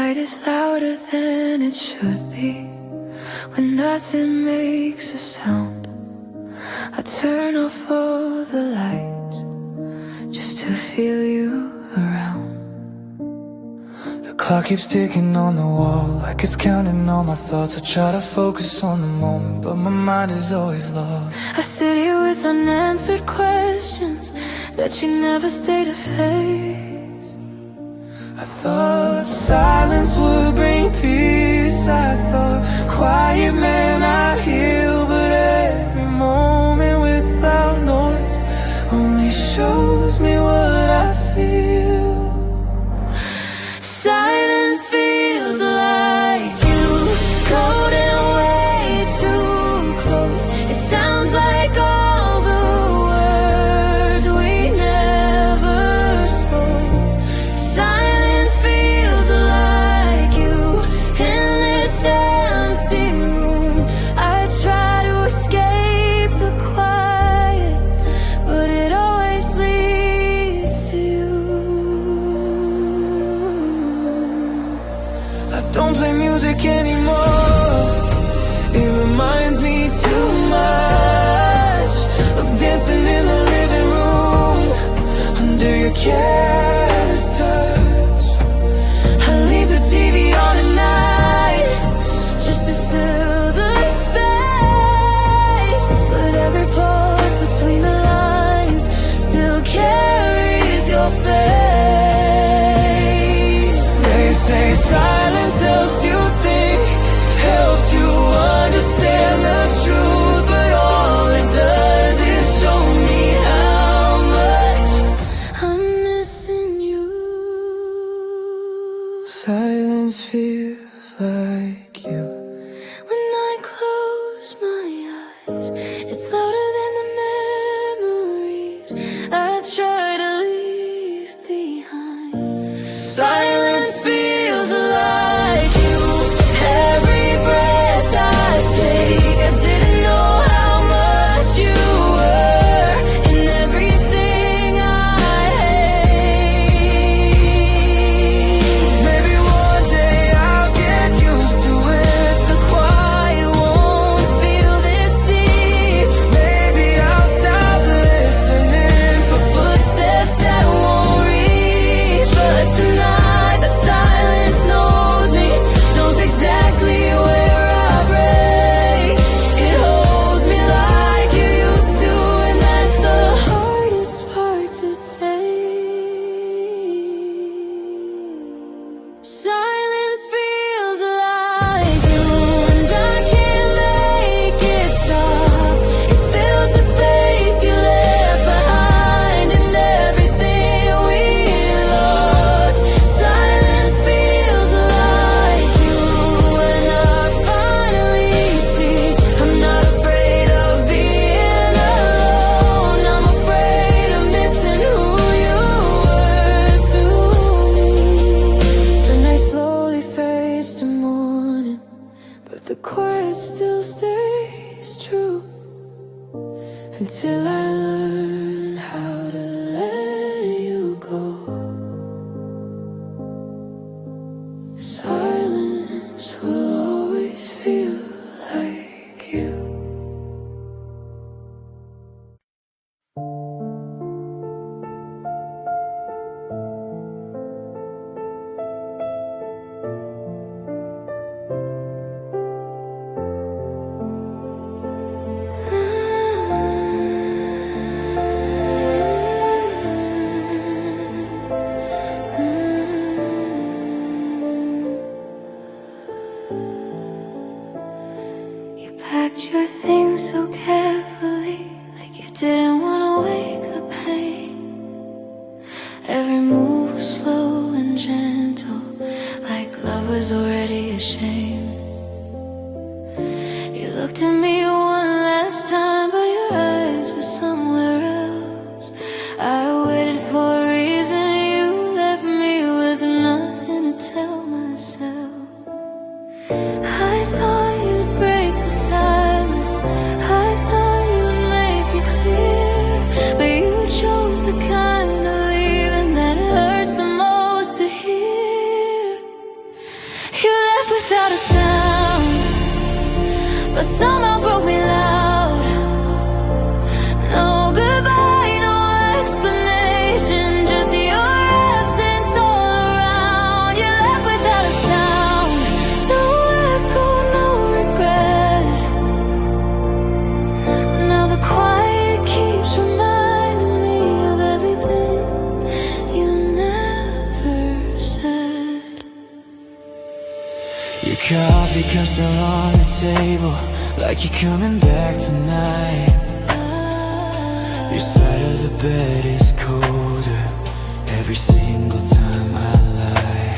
night is louder than it should be. When nothing makes a sound, I turn off all the lights just to feel you around. The clock keeps ticking on the wall, like it's counting all my thoughts. I try to focus on the moment, but my mind is always lost. I sit here with unanswered questions that you never stay to face. I thought silence would bring peace. I thought quiet meant I'd heal, but every moment without noise only shows me what I feel. Silence feels like you floating way too close. It sounds like all the words we never spoke. Silence feels like you in this empty room. I try to escape the quiet, but it always leads to you. I don't play music anymore. It reminds me too much of dancing in the living room under your careless touch. I leave the TV on at night just to fill the space, but every pause between the lines still carries your face. They say silence helps you think, helps you understand the truth, but all it does is show me how much I'm missing you. Silence feels like you. When I close my eyes, it's louder than the memories I try to leave behind. Silence feels like you. Every breath I take, I didn't know how much you were in everything I hate. Maybe one day I'll get used to it. The quiet won't feel this deep. Maybe I'll stop listening for footsteps that won't reach. But tonight the silence knows me, knows exactly where I break. It holds me like you used to, and that's the hardest part to take. Silence feels like you, and I can't make it stop. It fills the space you left behind and everything we lost. Silence feels like you, and I finally see I'm not afraid of being alone. I'm afraid of missing who you were to me. The night slowly fades to morning, but the quiet still stays true until I learn how to let you go. Silence will always feel like you. You packed your things so carefully, like you didn't want to wake the pain. Every move was slow and gentle, like love was already a shame. You looked at me one last time, but your eyes were somewhere else. I waited for a reason, you left me with nothing to tell myself. I thought you'd break the silence, I thought you'd make it clear, but you chose the kind of leaving that hurts the most to hear. but somehow broke me loud. No goodbye, no explanation, just your absence all around. You left without a sound, no echo, no regret. Now the quiet keeps reminding me of everything you never said. Your coffee cups still on the table, like you're coming back tonight. Your side of the bed is colder every single time I lie.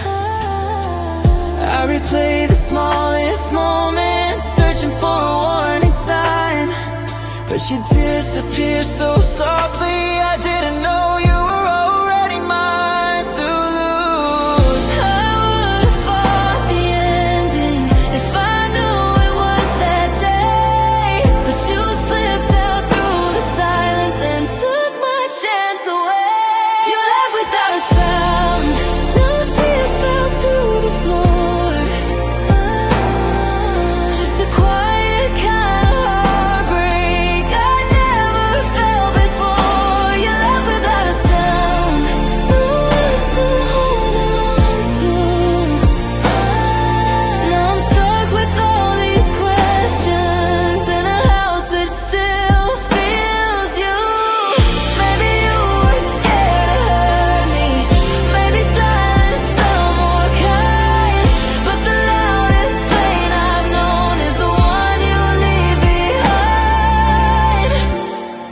I replay the smallest moments, searching for a warning sign, but you disappear so softly. I didn't know you were already mine to lose. I would've fought the ending if I knew it was that day, but you slipped out through the silence and took my chance away. You left without a sound, no tears fell to the floor. Just a quiet kind of heartbreak I never felt before. You left without a sound, no words to hold on to. Now I'm stuck with all these questions in a house that still feels you. Maybe you were scared to hurt me, maybe silence felt more kind, but the loudest pain I've known is the one you leave behind.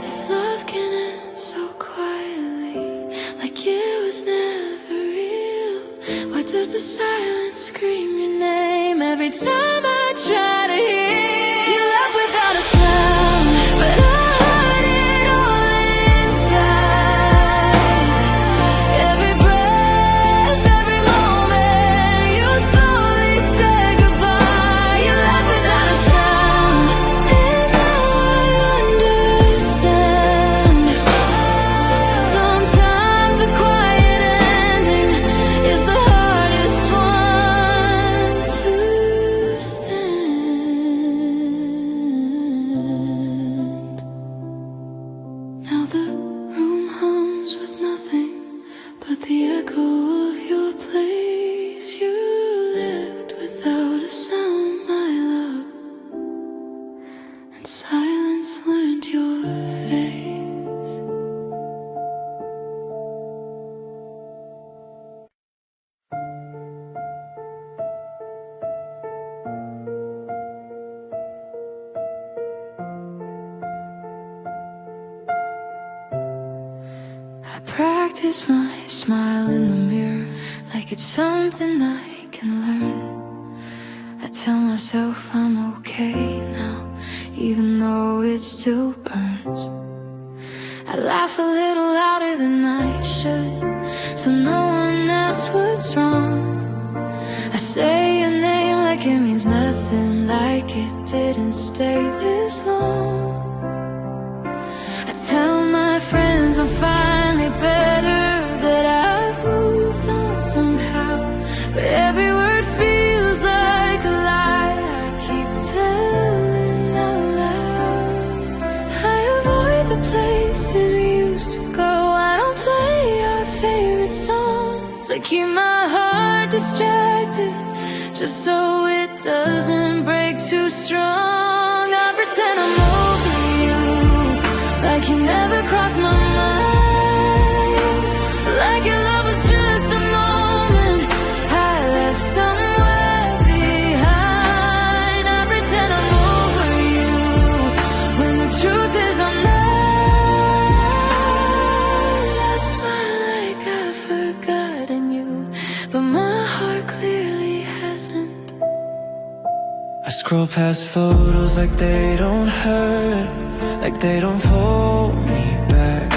If love can end so quietly, like it was never real, why does the silence scream your name every time I try to hear? You left without a sound, but I heard it all inside. Every breath, every moment, you slowly said goodbye. You left without a sound, and now I understand. Sometimes the quiet ending is the hardest one to stand. Now the room hums with nothing but the echo of your place. You left without a sound, my love, and silence learned your face. I practice my smile in the mirror like it's something I can learn. I tell myself I'm okay now, even though it still burns. I laugh a little louder than I should, so no one asks what's wrong. I say your name like it means nothing, like it didn't stay this long. I tell my friends I'm finally better, that I've moved on somehow, but every word feels like a lie I keep telling out loud. I avoid the places we used to go, I don't play our favorite songs. I keep my heart distracted just so it doesn't break too strong. I pretend I'm over you, like you never crossed my mind, like your love was just a moment I left somewhere behind. I pretend I'm over you, when the truth is I'm not. I smile like I've forgotten you, but my heart clearly hasn't. I scroll past photos like they don't hurt, like they don't hold me back.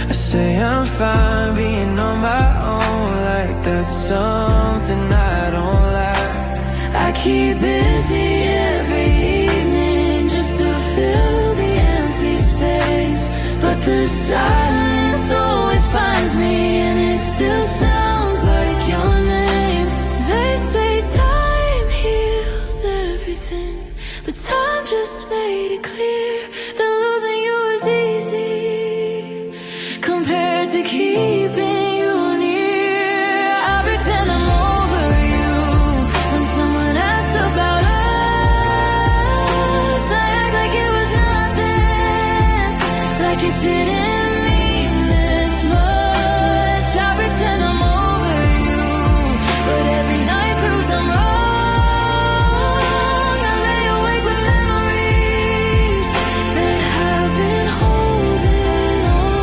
I say I'm fine being on my own, like that's something I don't like. I keep busy every evening just to fill the empty space, but the silence always finds me and it still sounds like your name. They say time heals everything, but time just made it clear that losing you was easy compared to keeping you near. I pretend I'm over you when someone asks about us. I act like it was nothing, like it didn't mean this much. I pretend I'm over you, but every night proves I'm wrong. I lay awake with memories that have been holding on.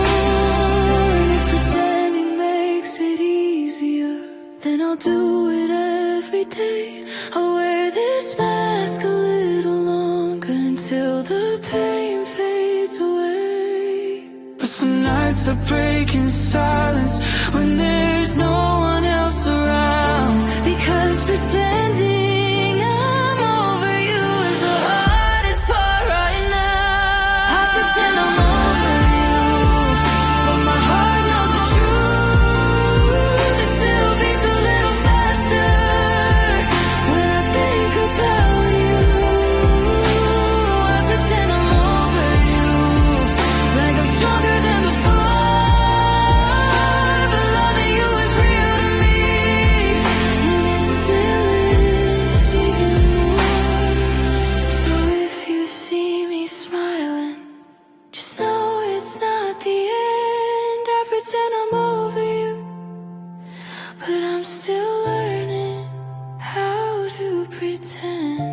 If pretending makes it easier, then I'll do it every day. I'll wear this mask a little longer until the pain fades away. But some nights I break in silence when there's no one else around. Because pretending I'm over you is the hardest part right now. I pretend I'm over you, but my heart knows the truth. It still beats a little faster when I think about you. I pretend I'm over you, like I'm stronger than before. But loving you is real to me, and it still is even more. So if you see me smiling, just know it's not the end. I pretend I'm over you, but I'm still learning how to pretend.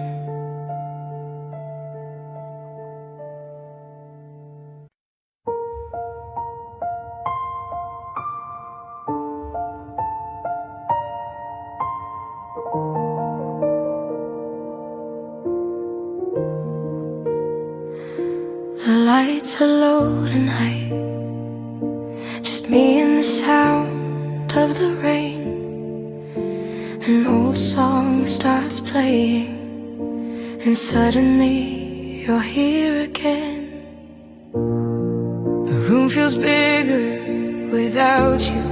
The lights are low tonight, just me and the sound of the rain. An old song starts playing, and suddenly you're here again. The room feels bigger without you.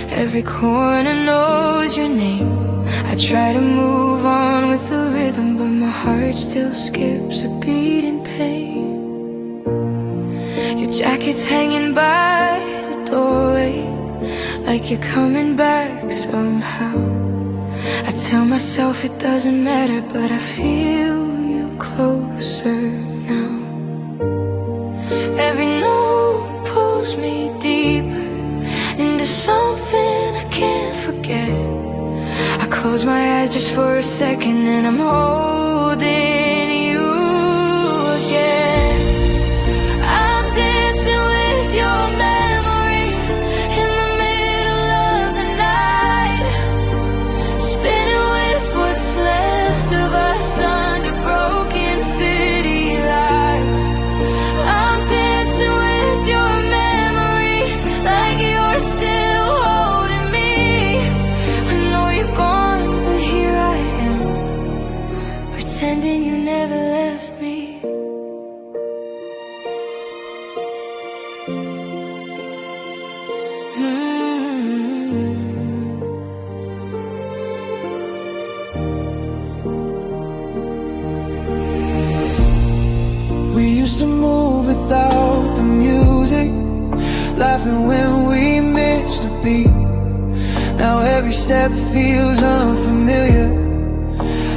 Every corner knows your name. I try to move on with the rhythm, but my heart still skips a beat in pain. Your jacket's hanging by the doorway, like you're coming back somehow. I tell myself it doesn't matter, but I feel you closer now. Every note pulls me deeper into something I can't forget. I close my eyes just for a second and I'm holding you again. I'm dancing with your memory in the middle of the night, spinning with what's left of us under broken city lights. I'm dancing with your memory like you're still holding me. I know you're gone, but here I am, pretending you never left me. We used to move without the music, laughing when we missed a beat. Now every step feels unfamiliar,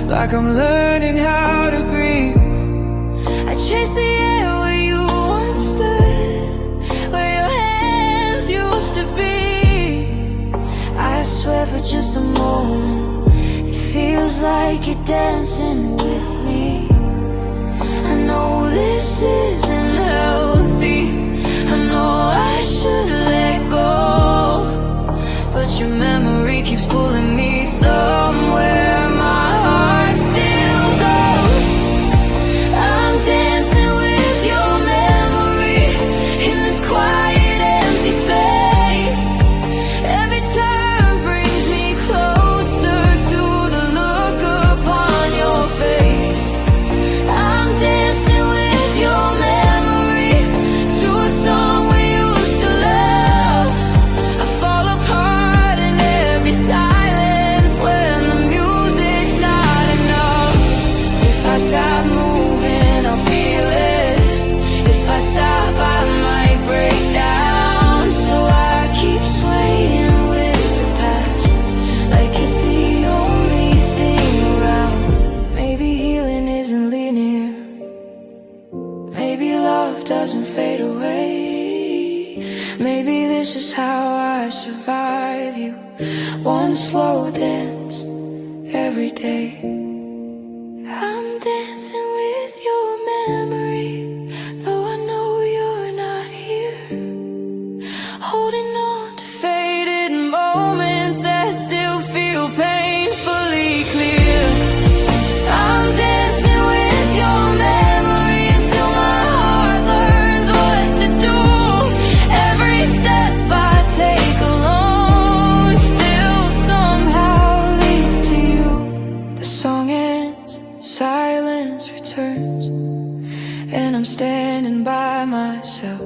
like I'm learning how to grieve. I chase the air where you once stood, where your hands used to be. I swear for just a moment, it feels like you're dancing with me. I know this isn't healthy, I know I should let go, but your memory keeps pulling me somewhere my heart still goes. I'm dancing with your memory in this quiet empty space. Every turn brings me closer to the look upon your face. love doesn't fade away. Maybe this is how I survive you. One slow dance every day. I'm dancing with your memory, though I know you're not here. Holding on to faded moments that still feel painfully clear. I'm dancing with your memory until my heart learns what to do. Every step I take alone still somehow leads to you. The song ends, silence returns, and I'm standing by myself.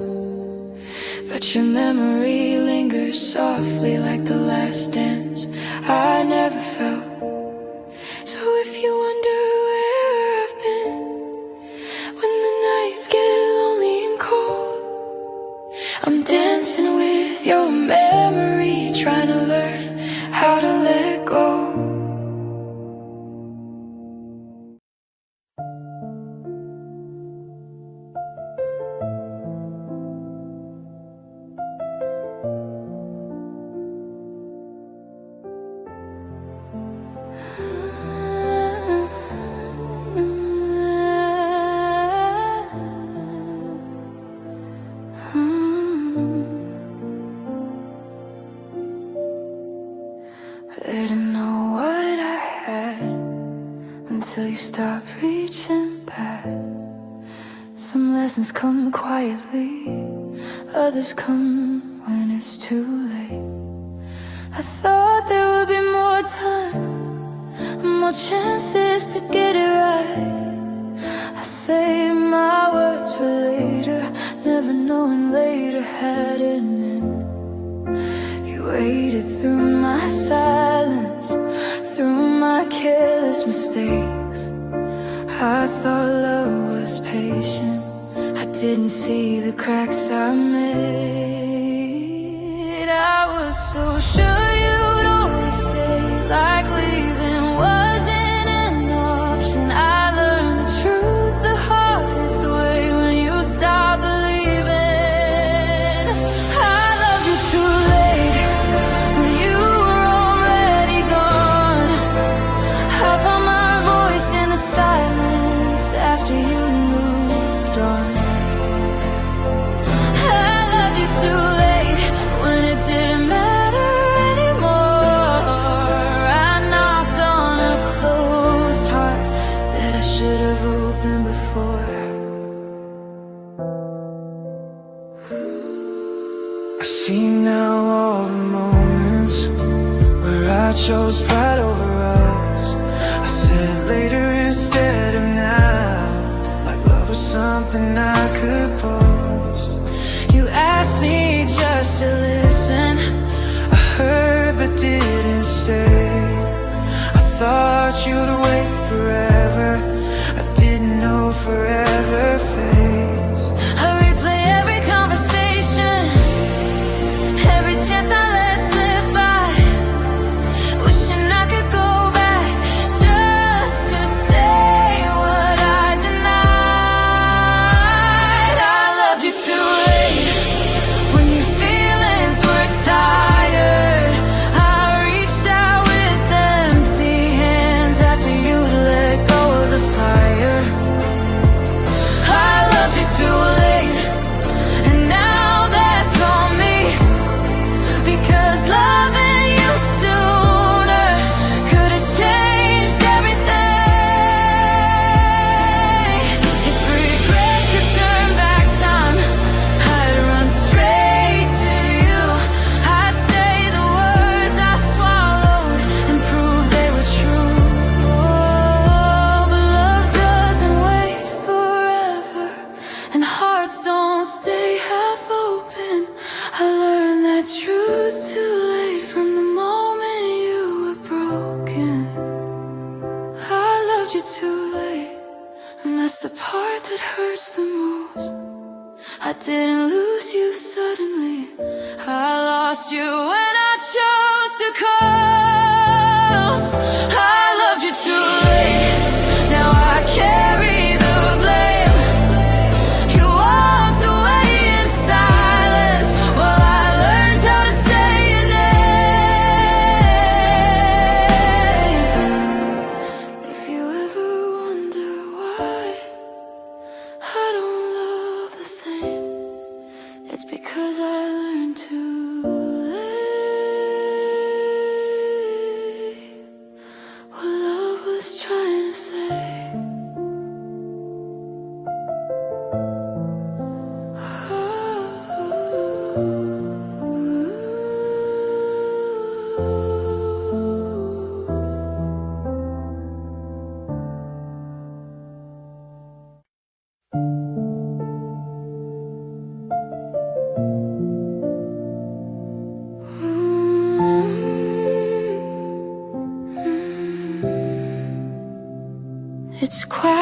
But your memory lingers softly like the last dance I never felt. So if you wonder where I've been when the nights get lonely and cold, I'm dancing with your memory, trying to learn how to let go. I didn't know what I had until you stopped reaching back. Some lessons come quietly, others come when it's too late. I thought there would be more time, more chances to get it right. I saved my words for later, never knowing later had an end. You waited through my silence, through my careless mistakes. I thought love was patient, I didn't see the cracks I made. I was so sure you'd always stay, like leaving wasn't an option. I learned the truth the hardest way when you stopped believing. I loved you too late when you were already gone. I found my voice in the silence after you moved on. I loved you too late when it didn't matter anymore. I knocked on a closed heart that I should have opened before. I see now all the moments where I chose pride over us. I said later instead of now, like love was something I could post. You asked me just to listen, I heard but didn't stay. I thought you'd wait forever, I didn't know forever fades. I replay every conversation, every chance I let slip by, wishing I could go back just to say what I denied. I loved you too late when your feelings were tired. I reached out with empty hands after you let go of the fire. I loved you too late, and now that's on me, because loving you sooner could have changed everything. If regret could turn back time, I'd run straight to you. I'd say the words I swallowed and prove they were true. Oh, but love doesn't wait forever, and hearts don't stay half open. I learned that truth too late from the moment you were broken. I loved you too late, and that's the part that hurts the most. I didn't lose you suddenly, I lost you when I chose to coast. I loved you too late, now I carry the blame. You walked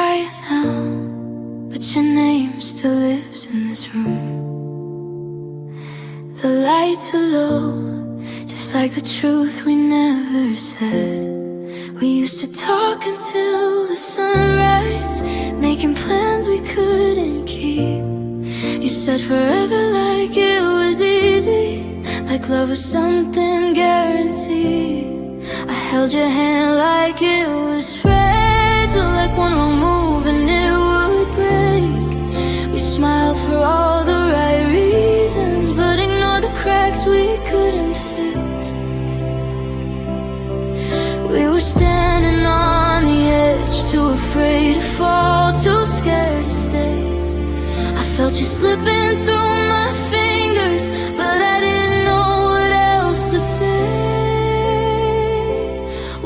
quiet now, but your name still lives in this room. The lights are low, just like the truth we never said. We used to talk until the sunrise, making plans we couldn't keep. You said forever like it was easy, like love was something guaranteed. I held your hand like it was fragile, like one wrong move and it would break. We smiled for all the right reasons, but ignored the cracks we couldn't fix. We were standing on the edge, too afraid to fall, too scared to stay. I felt you slipping through my fingers, but I didn't know what else to say.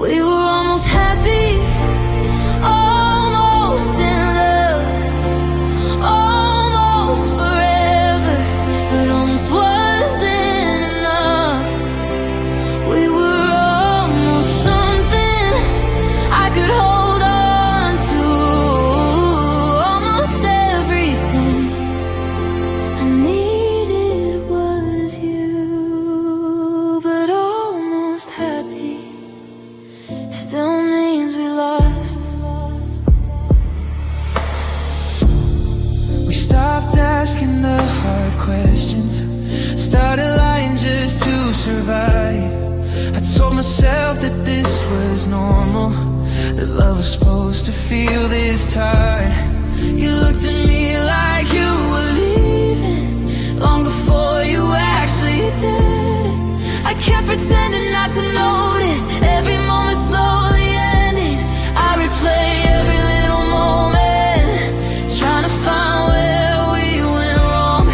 We were almost happy, almost in love, almost forever, but almost wasn't enough. We were almost something I could hold on to, almost everything I needed was you, but almost happy still means we lost. We stopped asking the hard questions, started lying just to survive. I told myself that this was normal, that love was supposed to feel this tired. You looked at me like you were leaving, long before you actually did. I kept pretending not to notice, every moment slowly ending. I replay every little moment, trying to find where we went wrong.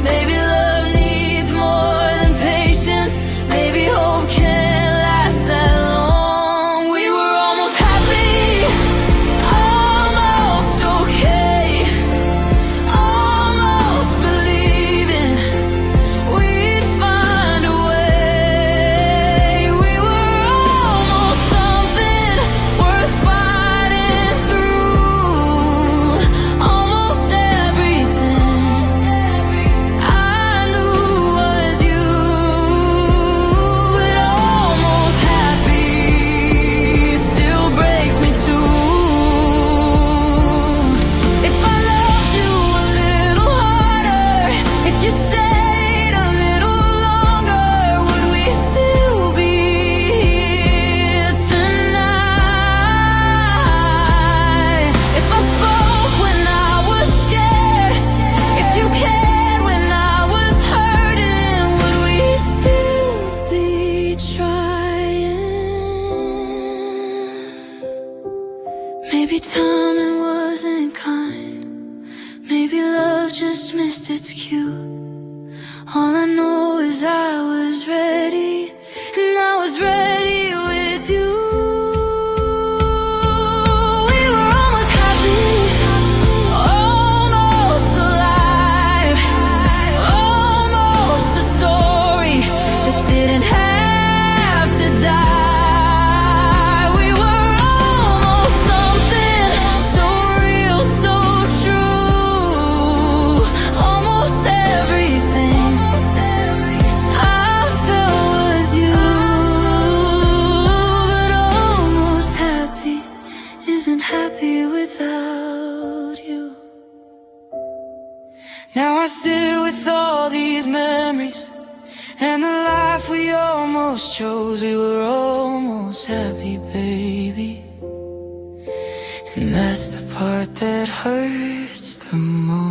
Maybe love needs more than patience, maybe hope can't last that long. We were almost happy, almost okay, almost believing we'd find a way. We were almost something worth fighting through, almost everything I knew was you, but almost happy still breaks me too. If I loved you a little harder, if you stayed a little longer, would we still be here tonight? If I spoke when I was scared, if you cared when I was hurting, would we still be trying? Maybe timing wasn't kind, maybe love just missed its cue. All I know is I was ready, and I was ready with you. We were almost happy, almost alive, almost a story that didn't have to die. We were almost something so real, so true, almost everything I felt was you, but almost happy isn't happy without you. Now I sit with all these memories and the life we almost chose. We were almost happy, baby, and that's the part that hurts the most.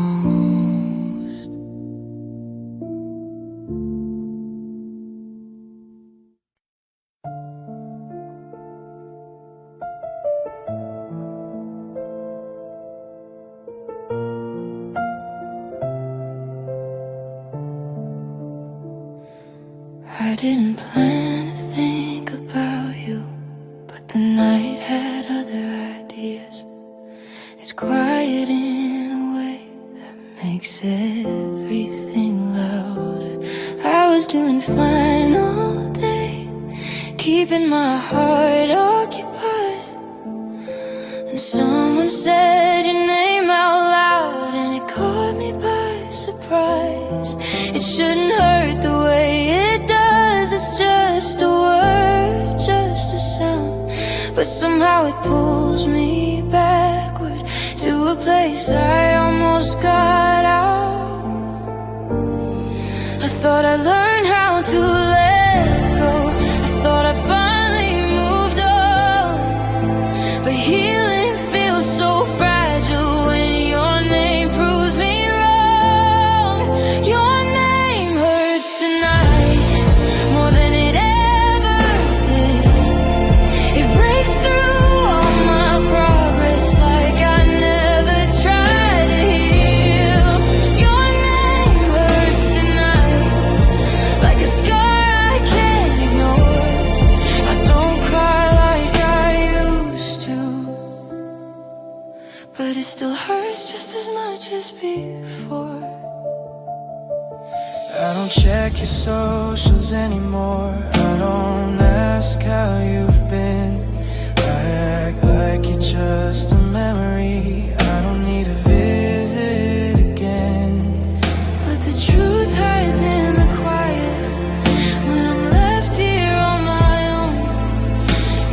I didn't plan to think about you, but the night had other ideas. It's quiet in a way that makes everything louder. I was doing fine all day, keeping my heart occupied, and someone said your name out loud, and it caught me by surprise. It shouldn't hurt the way it does. It's just a word, just a sound, but somehow it pulls me backward to a place I almost got out. I thought I learned how to let go. I thought I finally moved on, but healing feels so fragile when your name proves me wrong. Your name hurts tonight more than it ever did. It breaks through all my progress like I never tried to heal. Your name hurts tonight like a scar I can't ignore. I don't cry like I used to, but it still hurts just as much as before. I don't check your socials anymore. I don't ask how you've been. I act like you're just a memory. I don't need a visit again. But the truth hides in the quiet when I'm left here on my own.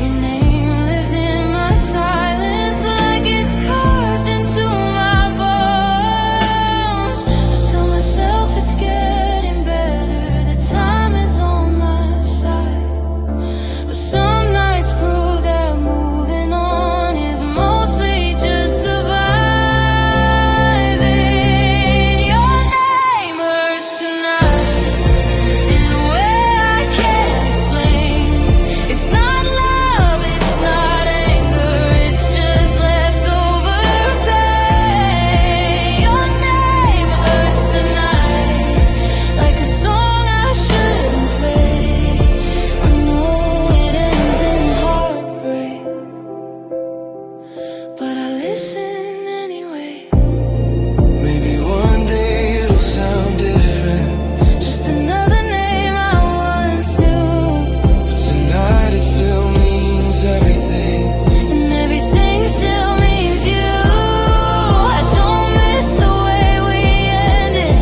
Your name lives in my silence like it's carved into my bones. I tell myself it's getting better, the time is on my side, but some nights prove that moving on is mostly just surviving. Your name hurts tonight in a way I can't explain. It's not love, it's not anger, it's just leftover pain. Your name hurts tonight like a song I shouldn't play. I know it ends in heartbreak, but I listen anyway. Maybe one day it'll sound different, Just another name I once knew, but tonight it still means everything. and everything still means you. I don't miss the way we ended,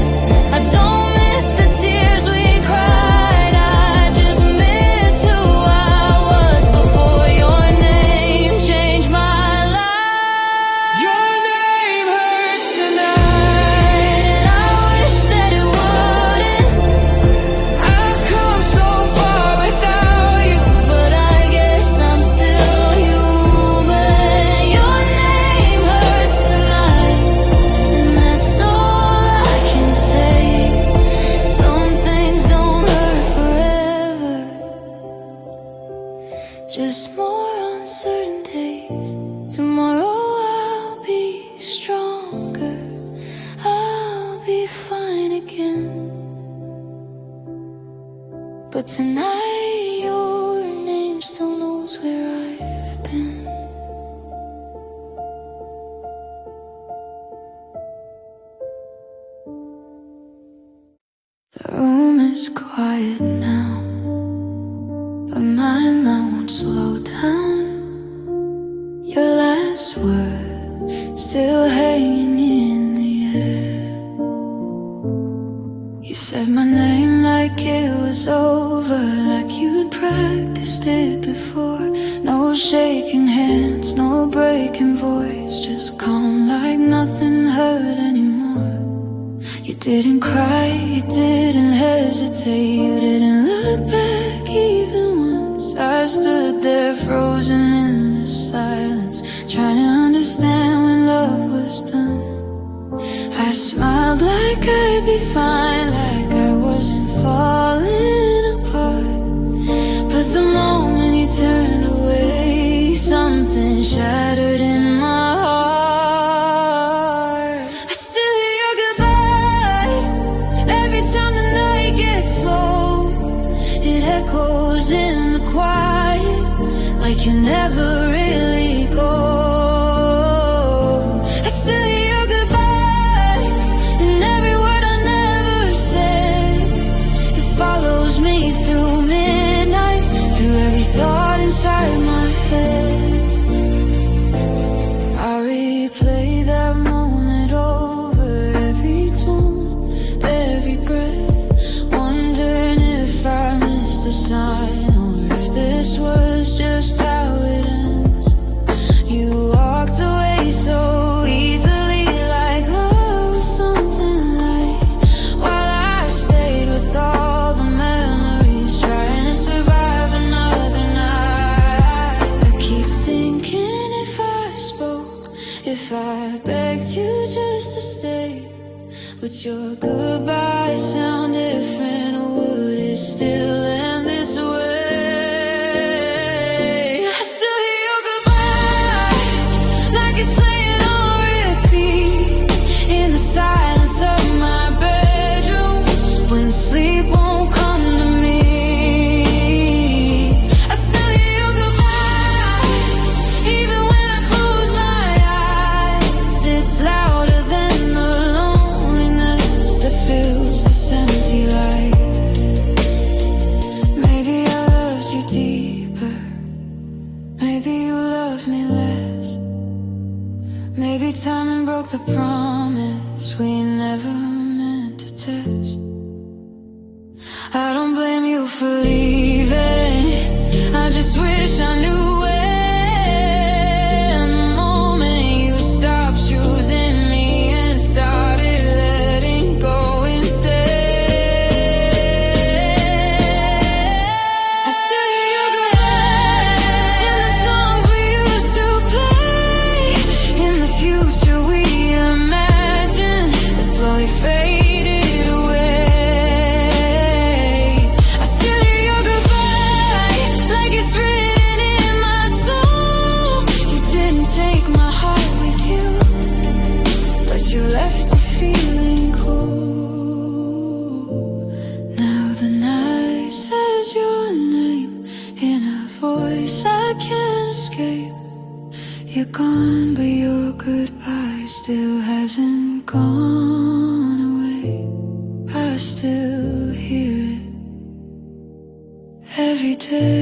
I don't miss the tears we cried. I just miss who I was before your name changed my life. Your name hurts And tonight. I wish that it wouldn't, I've come so far without you. but I guess I'm still human. Your name hurts tonight, and that's all I can say. Some things don't hurt forever, just more uncertain days. Tomorrow I'll be stronger, I'll be fine again. But tonight your name still knows where I've been. The room is quiet now, but my mind won't slow down. Your last word still hanging in the air. You said my name like it was over, like you'd practiced it before. No shaking hands, no breaking voice, just calm like nothing hurt anymore. You didn't cry, you didn't hesitate, you didn't look back even once. I stood there frozen in the silence, trying to understand when love was done. I smiled like I'd be fine, like I wasn't falling apart. But the moment you turned away, something shattered in my heart. I still hear your goodbye every time the night gets slow. It echoes in the quiet like you never really go. I still hear your goodbye and every word I never said. It follows me through midnight, through every thought inside my head. I expect you just to stay. Would your goodbye sound different, or would it still end this way? I still hear your goodbye like it's playing on repeat in the silence of my bedroom when sleep won't come to me. I still hear your goodbye even when I close my eyes. It's louder than the loneliness that fills this empty life. Maybe I loved you deeper, maybe you loved me less. Maybe timing broke the promise we never meant to test. I don't blame you for leaving, I just wish I knew when the moment you stopped choosing me and started letting go instead. I still hear your goodbye in the songs we used to play, in the future we imagined that slowly faded away. I still hear your goodbye like it's written in my soul. You didn't take my heart with you, but you left it feeling cold. Now the night says your name in a voice I can't escape. You're gone, but your goodbye still hasn't gone away. I still hear it every day.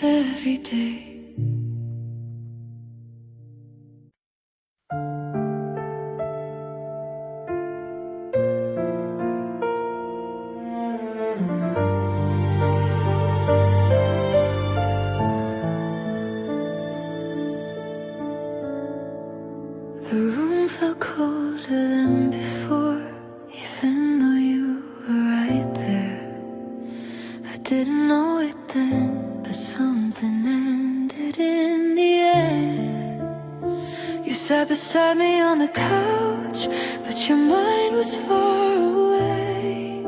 Every day. The room felt colder than before, even though you were right there. I didn't know it then, but something ended in the end. You sat beside me on the couch, but your mind was far away.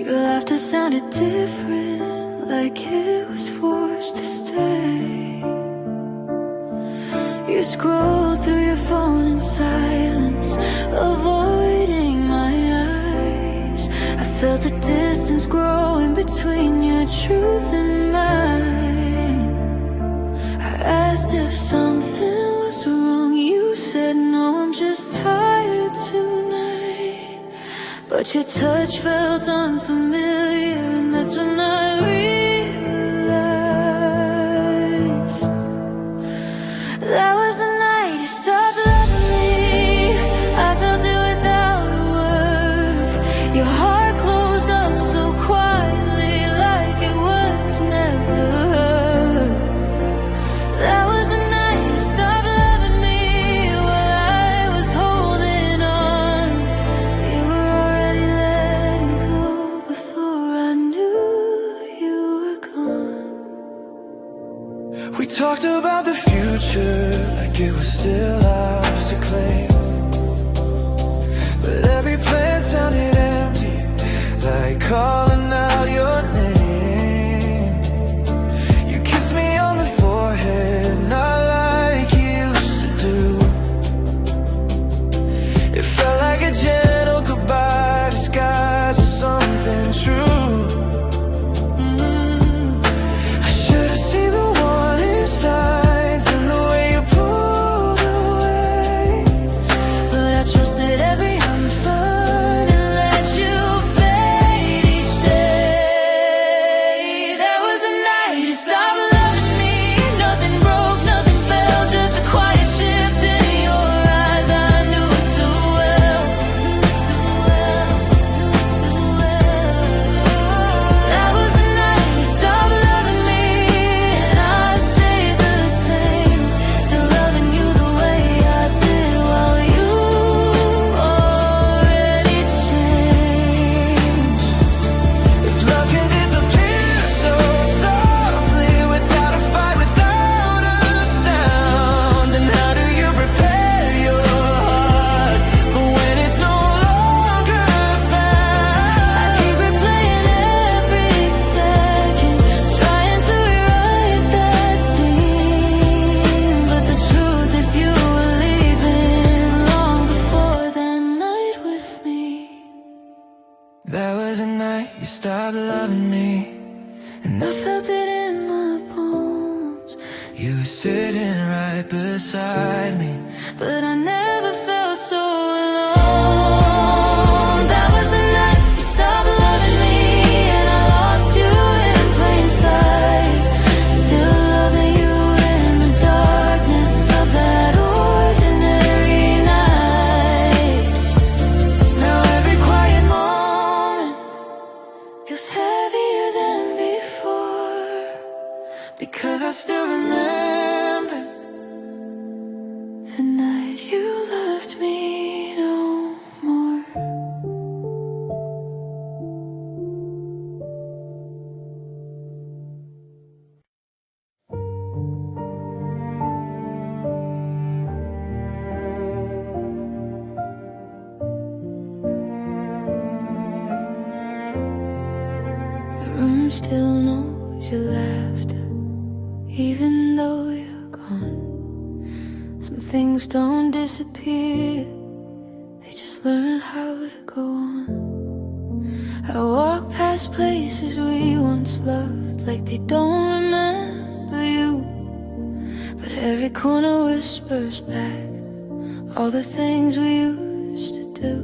Your laughter sounded different, like it was forced to stay. You scrolled through your phone in silence, avoiding my eyes. I felt a distance growing between your truth and mine. I asked if something was wrong. You said no, I'm just tired tonight. But your touch felt unfamiliar, and that's when I realized that was the night you stopped loving me. I felt it without a word. Your heart closed up so quietly, like it was never heard. That was the night you stopped loving me while I was holding on. You were already letting go before I knew you were gone. We talked about the future like it was still ours to claim, but every plan sounded empty, like calling out your name. You kissed me on the forehead, not like you used to do. It felt like a gentle goodbye disguised as something true. I should have seen the warning signs in the way you pulled away. sitting right beside me. But I never felt so alone. That was the night you stopped loving me, and I lost you in plain sight. Still loving you in the darkness of that ordinary night. Now every quiet moment feels heavier than before, because I still remember the night you loved me no more. The room still knows your laughter, even though you're gone. Some things don't disappear, they just learn how to go on. I walk past places we once loved, like they don't remember you. But every corner whispers back all the things we used to do.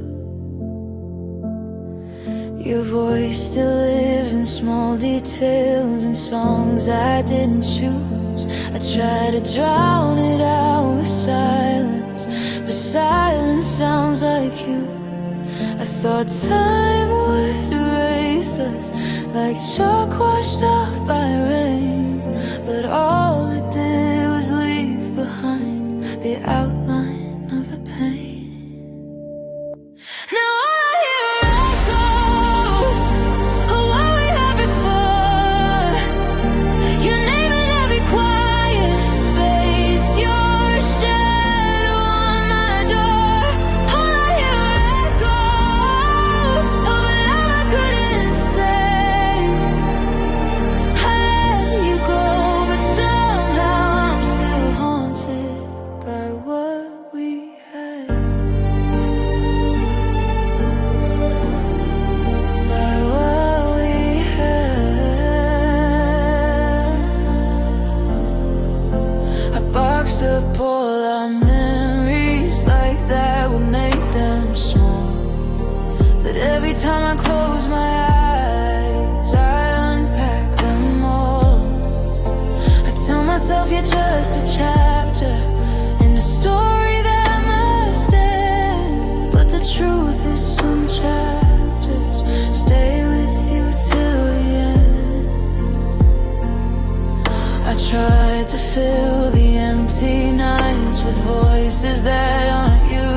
Your voice still lives in small details and songs I didn't choose. I try to drown it out with silence, but silence sounds like you. I thought time would erase us like chalk washed off by rain, but all it did was leave behind the outline of the pain. Now all I hear are echoes of what we had before. Your name in every quiet space, your shadow on my door. All I hear are echoes of a love I couldn't save. I let you go, but somehow I'm still haunted by what we had. By what we had. I boxed up all our memories like that would make them small. But every time I close my eyes, I unpack them all. I tell myself you're just a chapter in a story that must end. But the truth is some chapters stay with you till the end. I tried to fill the empty nights with voices that aren't you,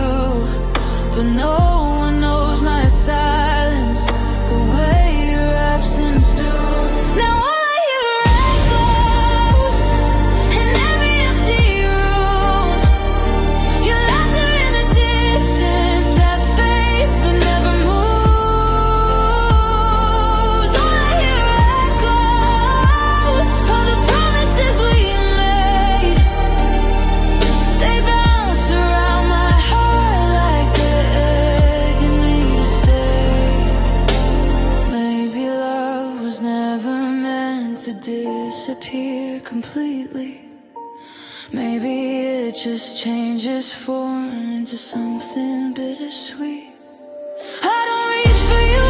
but no one knows my silence the way your absence do. Now all I hear are echoes in every empty room. Your laughter in the distance that fades but never moves. All I hear are echoes of the promises we made. They bounce around my heart like they're begging me to stay. Maybe love was never meant to disappear completely. Maybe it just changes form into something bittersweet. I don't reach for you